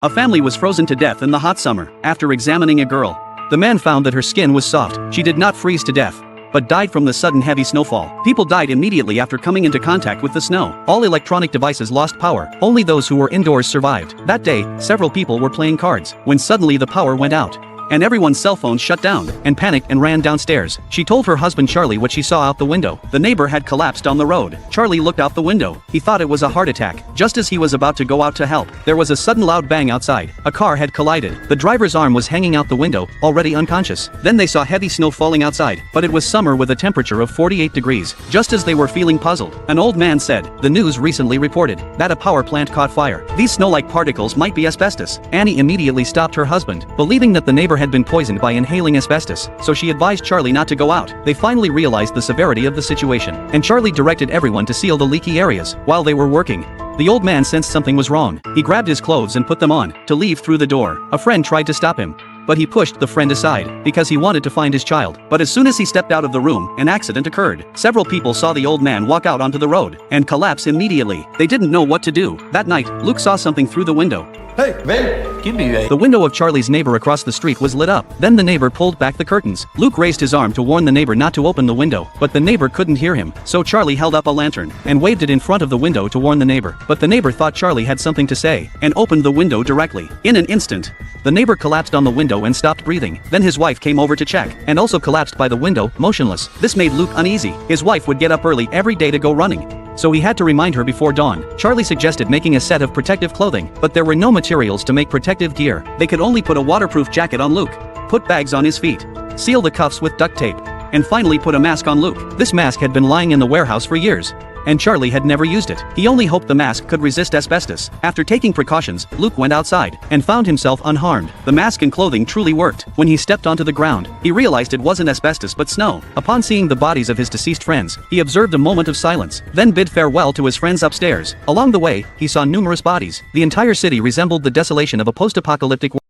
A family was frozen to death in the hot summer. After examining a girl, the man found that her skin was soft. She did not freeze to death, but died from the sudden heavy snowfall. People died immediately after coming into contact with the snow. All electronic devices lost power. Only those who were indoors survived. That day, several people were playing cards when suddenly the power went out, and everyone's cell phones shut down, and panicked and ran downstairs. She told her husband Charlie what she saw out the window. The neighbor had collapsed on the road. Charlie looked out the window. He thought it was a heart attack. Just as he was about to go out to help, there was a sudden loud bang outside. A car had collided. The driver's arm was hanging out the window, already unconscious. Then they saw heavy snow falling outside, but it was summer with a temperature of 48 degrees. Just as they were feeling puzzled, an old man said, "The news recently reported that a power plant caught fire. These snow-like particles might be asbestos." Annie immediately stopped her husband, believing that the neighbor had been poisoned by inhaling asbestos, so she advised Charlie not to go out. They finally realized the severity of the situation, and Charlie directed everyone to seal the leaky areas. While they were working, the old man sensed something was wrong. He grabbed his clothes and put them on to leave through the door. A friend tried to stop him, but he pushed the friend aside because he wanted to find his child. But as soon as he stepped out of the room, an accident occurred. Several people saw the old man walk out onto the road and collapse immediately. They didn't know what to do. That night, Luke saw something through the window. Hey, Ben, give me a... The window of Charlie's neighbor across the street was lit up. Then the neighbor pulled back the curtains. Luke raised his arm to warn the neighbor not to open the window, but the neighbor couldn't hear him. So Charlie held up a lantern and waved it in front of the window to warn the neighbor. But the neighbor thought Charlie had something to say and opened the window directly. In an instant, the neighbor collapsed on the window and stopped breathing. Then his wife came over to check and also collapsed by the window, motionless. This made Luke uneasy. His wife would get up early every day to go running, so he had to remind her before dawn. Charlie suggested making a set of protective clothing, but there were no materials to make protective gear. They could only put a waterproof jacket on Luke, put bags on his feet, seal the cuffs with duct tape, and finally put a mask on Luke. This mask had been lying in the warehouse for years, and Charlie had never used it. He only hoped the mask could resist asbestos. After taking precautions, Luke went outside and found himself unharmed. The mask and clothing truly worked. When he stepped onto the ground, he realized it wasn't asbestos but snow. Upon seeing the bodies of his deceased friends, he observed a moment of silence, then bid farewell to his friends upstairs. Along the way, he saw numerous bodies. The entire city resembled the desolation of a post-apocalyptic world.